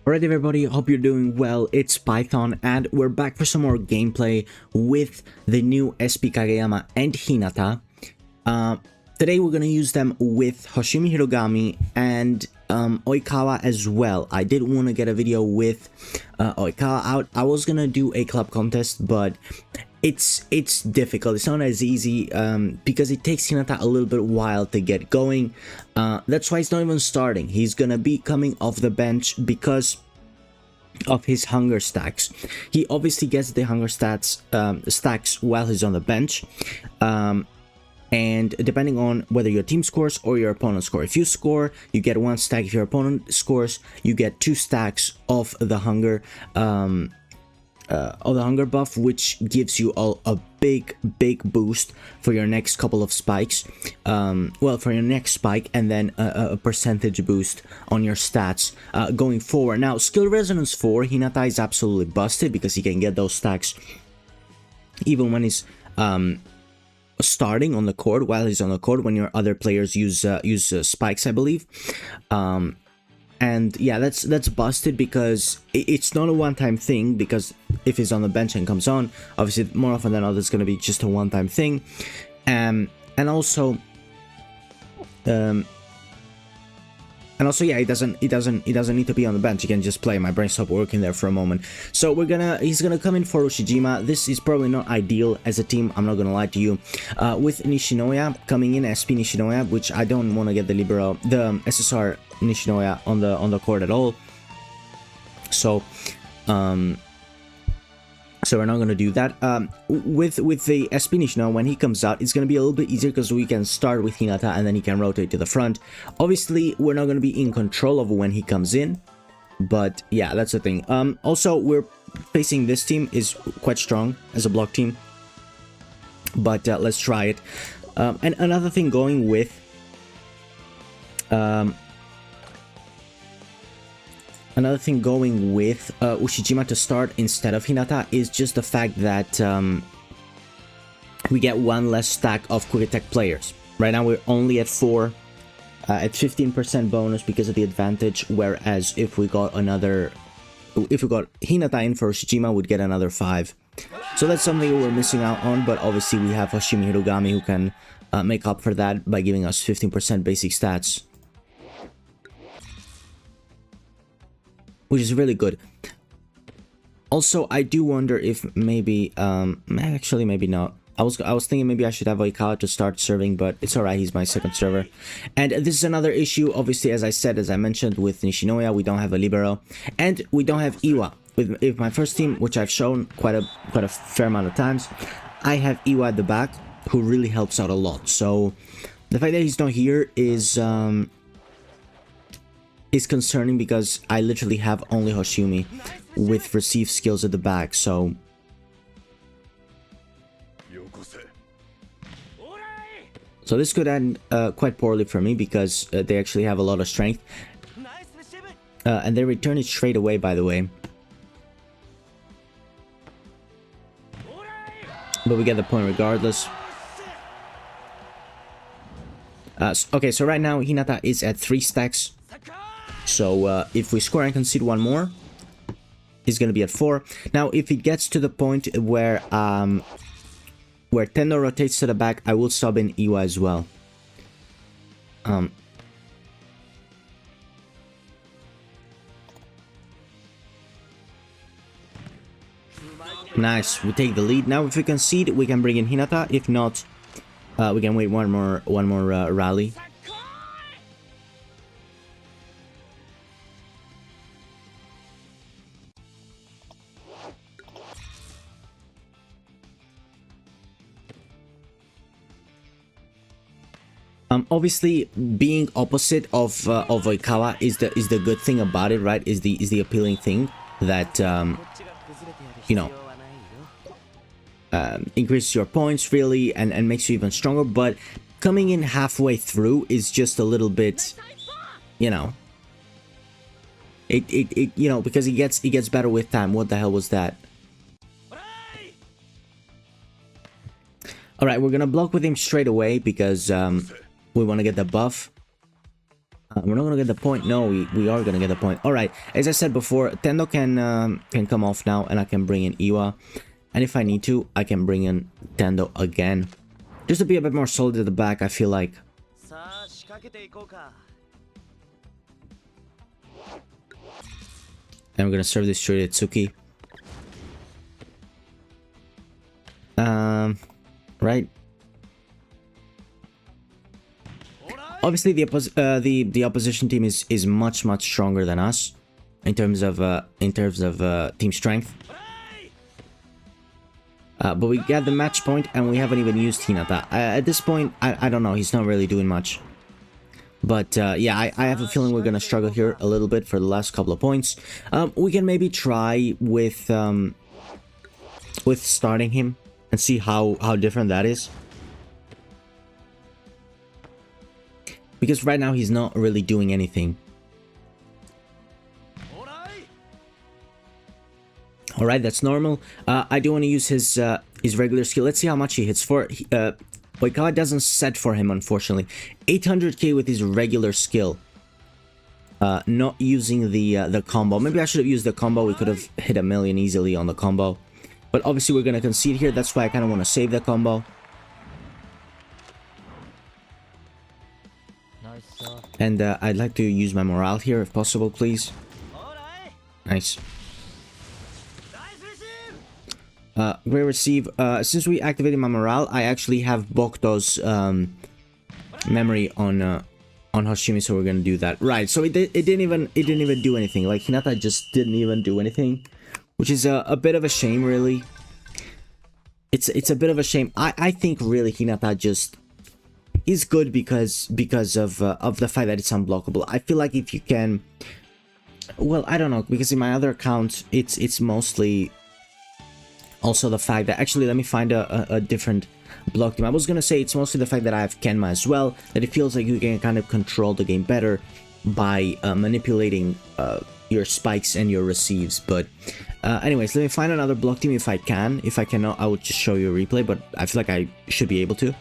Alright everybody, hope you're doing well. It's Python and we're back for some more gameplay with the new SP Kageyama and Hinata. Today we're gonna use them with Hoshimi Hirogami and Oikawa as well. I did want to get a video with Oikawa out. I was gonna do a club contest, but it's difficult. It's not as easy because it takes Hinata a little bit while to get going. That's why he's not even starting. He's gonna be coming off the bench because of his hunger stacks. He obviously gets the hunger stacks while he's on the bench, and depending on whether your team scores or your opponent scores. If you score, you get 1 stack. If your opponent scores, you get 2 stacks of the hunger buff, which gives you a big boost for your next couple of spikes. Well, for your next spike, and then a percentage boost on your stats going forward. Now, skill resonance 4, Hinata is absolutely busted because he can get those stacks even when he's starting on the court, while he's on the court, when your other players use spikes, I believe. And yeah, that's busted because it's not a one-time thing, because if he's on the bench and comes on, obviously more often than not it's going to be just a one-time thing. And also yeah, he doesn't need to be on the bench. He can just play. My brain stopped working there for a moment. So he's gonna come in for Ushijima. This is probably not ideal as a team, I'm not gonna lie to you. With Nishinoya coming in, SP Nishinoya, which I don't want to get the SSR Nishinoya on the court at all. So we're not going to do that. With the SP Nishino, when he comes out, it's going to be a little bit easier because we can start with Hinata and then he can rotate to the front. Obviously, we're not going to be in control of when he comes in, but yeah, that's the thing. Also, we're facing this team is quite strong as a block team, but let's try it. And another thing going with Ushijima to start instead of Hinata is just the fact that we get 1 less stack of quick attack players. Right now we're only at 4, at 15% bonus because of the advantage, whereas if we got Hinata in for Ushijima, we'd get another 5. So that's something we're missing out on, but obviously we have Hoshimi Hirogami who can make up for that by giving us 15% basic stats, which is really good. Also, I do wonder if maybe, actually maybe not. I was thinking maybe I should have Oikawa to start serving, but it's alright, he's my second server. And this is another issue, obviously, as I mentioned, with Nishinoya, we don't have a libero, and we don't have Iwa. With my first team, which I've shown quite a fair amount of times, I have Iwa at the back, who really helps out a lot. So the fact that he's not here is concerning, because I literally have only Hoshimi with receive skills at the back, so this could end quite poorly for me, because they actually have a lot of strength, and they return it straight away, by the way. But we get the point regardless. Okay, so right now Hinata is at 3 stacks. So if we score and concede 1 more, he's gonna be at 4. Now, if it gets to the point where Tendo rotates to the back, I will sub in Iwa as well. Nice, we take the lead. Now, if we concede, we can bring in Hinata. If not, we can wait one more rally. Obviously, being opposite of Oikawa is the good thing about it, right? Is the appealing thing that you know, increases your points really and makes you even stronger. But coming in halfway through is just a little bit, you know, it you know, because it gets better with time. What the hell was that? All right, we're gonna block with him straight away because we want to get the buff. We're not gonna get the point. No, we are gonna get the point. All right. As I said before, Tendo can come off now, and I can bring in Iwa. And if I need to, I can bring in Tendo again, just to be a bit more solid at the back. I feel like. And we're gonna serve this straight Itsuki. Right. Obviously, the opposition team is much stronger than us in terms of team strength. But we got the match point, and we haven't even used Hinata. At this point, I don't know. He's not really doing much. But yeah, I have a feeling we're gonna struggle here a little bit for the last couple of points. We can maybe try with starting him and see how different that is. Because right now he's not really doing anything. Alright, that's normal. I do want to use his regular skill. Let's see how much he hits for. Oikawa doesn't set for him, unfortunately. 800k with his regular skill. Not using the combo. Maybe I should have used the combo. We could have hit 1,000,000 easily on the combo. But obviously we're going to concede here. That's why I kind of want to save the combo. And I'd like to use my morale here if possible, please. Nice. Great receive. Since we activated my morale, I actually have Bokuto's memory on Hoshimi, so we're gonna do that. Right. So it didn't even do anything. Like Hinata just didn't even do anything, which is a bit of a shame, really. It's a bit of a shame. I think really Hinata just is good because of the fact that it's unblockable. I feel like if you can, well, I don't know, because in my other account it's mostly also the fact that, actually let me find a different block team. I was gonna say it's mostly the fact that I have Kenma as well, that it feels like you can kind of control the game better by manipulating your spikes and your receives. But anyways, let me find another block team if I can. If I cannot, I will just show you a replay, but I feel like I should be able to.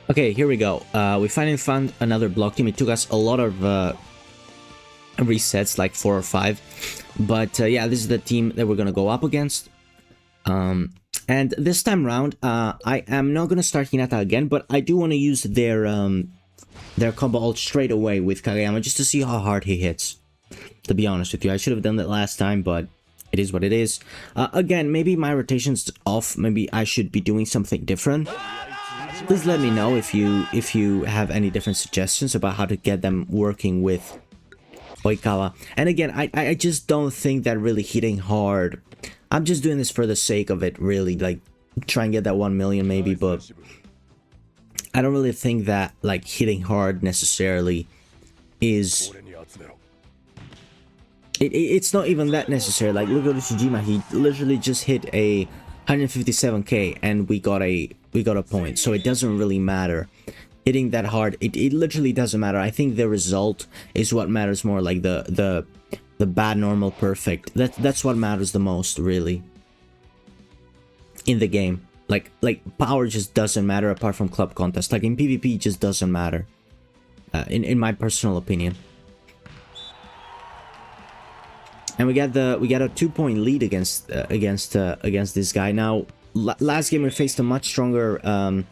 Okay, here we go. We finally found another block team. It took us a lot of resets, like 4 or 5. But yeah, this is the team that we're gonna go up against. And this time round, I am not gonna start Hinata again, but I do want to use their combo ult straight away with Kageyama just to see how hard he hits. To be honest with you, I should have done that last time, but it is what it is. Again, maybe my rotation's off. Maybe I should be doing something different. Please let me know if you have any different suggestions about how to get them working with Oikawa. And again, I just don't think that really hitting hard. I'm just doing this for the sake of it, really, like try and get that 1,000,000 maybe, but I don't really think that like hitting hard necessarily is. It's not even that necessary. Like look at Shijima, he literally just hit a 157k and we got a point, so it doesn't really matter hitting that hard. It literally doesn't matter. I think the result is what matters more, like the bad, normal, perfect. That's what matters the most, really, in the game. Like power just doesn't matter apart from club contest. Like in PvP, it just doesn't matter. In my personal opinion. And we got a 2-point lead against this guy. Now, last game we faced a much stronger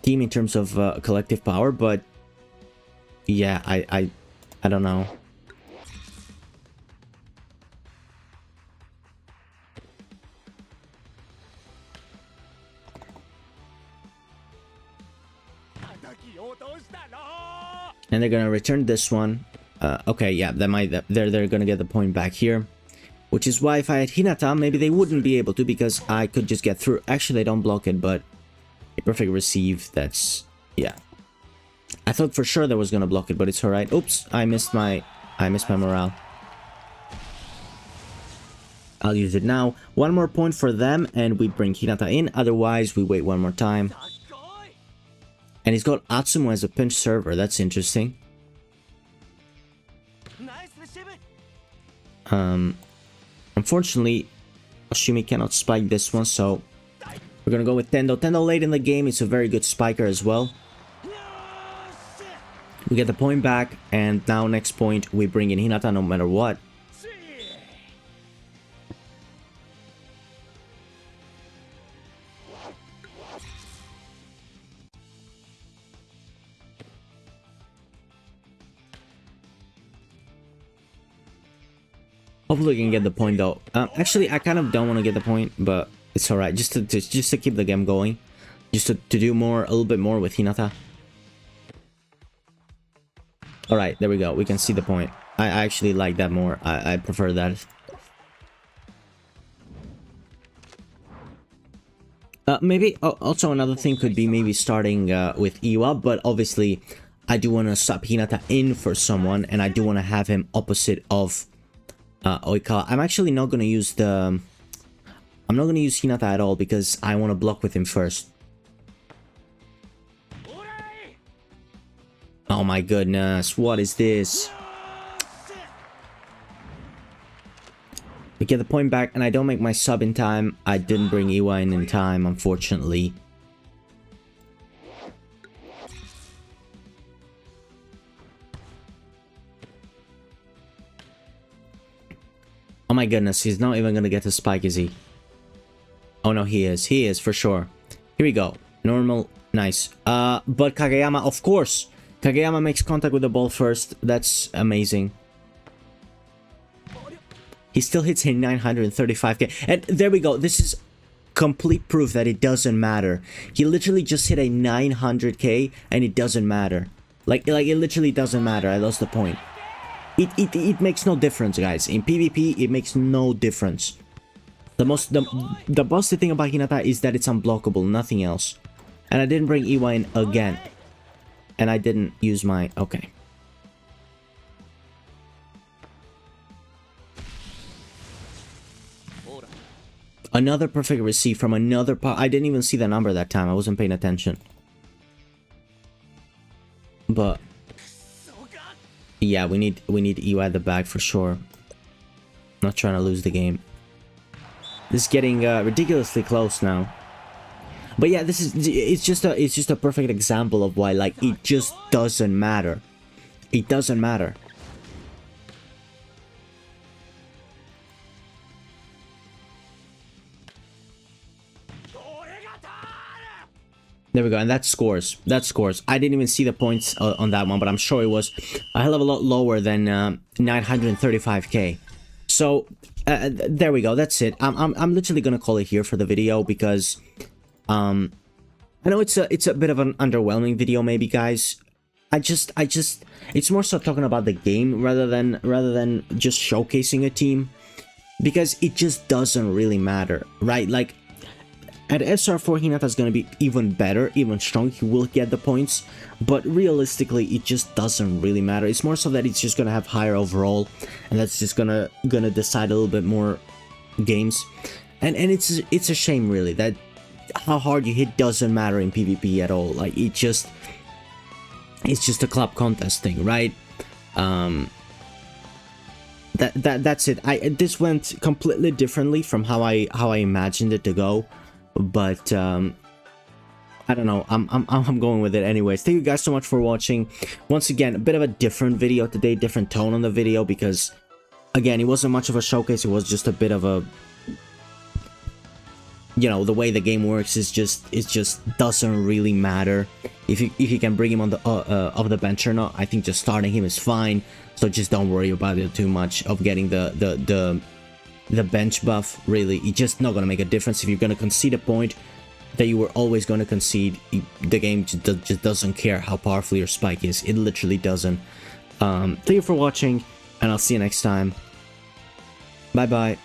team in terms of collective power, but yeah, I don't know. And they're gonna return this one. Okay, yeah, they're gonna get the point back here, which is why if I had Hinata, maybe they wouldn't be able to, because I could just get through. Actually, they don't block it, but a perfect receive. That's, yeah. I thought for sure that was gonna block it, but it's alright. Oops, I missed my morale. I'll use it now. One more point for them, and we bring Hinata in. Otherwise, we wait one more time. And he's got Atsumo as a pinch server. That's interesting. Unfortunately, Hoshimi cannot spike this one, so we're gonna go with Tendo. Tendo late in the game is a very good spiker as well. We get the point back, and now next point we bring in Hinata no matter what. Hopefully we can get the point though. Actually, I kind of don't want to get the point, but it's alright. Just to keep the game going, just to do more, a little bit more with Hinata. Alright, there we go. We can see the point. I actually like that more. I prefer that. Maybe also another thing could be maybe starting with Iwa, but obviously I do want to sub Hinata in for someone, and I do want to have him opposite of Oikawa. I'm actually not going to use the... I'm not going to use Hinata at all because I want to block with him first. Oh my goodness, what is this? We get the point back, and I don't make my sub in time. I didn't bring Iwa in time, unfortunately. Oh my goodness, he's not even gonna get the spike, is he? Oh no, he is. He is, for sure. Here we go. Normal. Nice. But Kageyama, of course. Kageyama makes contact with the ball first. That's amazing. He still hits a 935k. And there we go. This is complete proof that it doesn't matter. He literally just hit a 900k and it doesn't matter. Like it literally doesn't matter. I lost the point. It makes no difference, guys. In PvP, it makes no difference. The busted thing about Hinata is that it's unblockable, nothing else. And I didn't bring Iwa in again. And I didn't use my... Okay. Another perfect receive from another part. I didn't even see the number that time. I wasn't paying attention. But... yeah, we need Iwa at the back for sure. Not trying to lose the game. This is getting ridiculously close now. But yeah, this is it's just a perfect example of why, like, it just doesn't matter. It doesn't matter. There we go, and that scores. That scores. I didn't even see the points on that one, but I'm sure it was a hell of a lot lower than 935k. So there we go. That's it. I'm literally gonna call it here for the video because I know it's a bit of an underwhelming video, maybe, guys. It's more so talking about the game rather than just showcasing a team, because it just doesn't really matter, right? Like, at SR4, Hinata is going to be even better, even strong. He will get the points, but realistically, it just doesn't really matter. It's more so that it's just going to have higher overall, and that's just gonna decide a little bit more games. And it's a shame, really, that how hard you hit doesn't matter in PvP at all. Like, it's just a club contest thing, right? That's it. This went completely differently from how I imagined it to go. But I don't know, I'm going with it anyways. Thank you guys so much for watching. Once again, a bit of a different video today, different tone on the video, because again, it wasn't much of a showcase. It was just a bit of a, you know, the way the game works is just, it just doesn't really matter if you can bring him on the off the bench or not. I think just starting him is fine, so just don't worry about it too much of getting the bench buff. Really, it's just not gonna make a difference. If you're gonna concede a point that you were always gonna concede, the game just doesn't care how powerful your spike is. It literally doesn't. Thank you for watching, and I'll see you next time. Bye bye.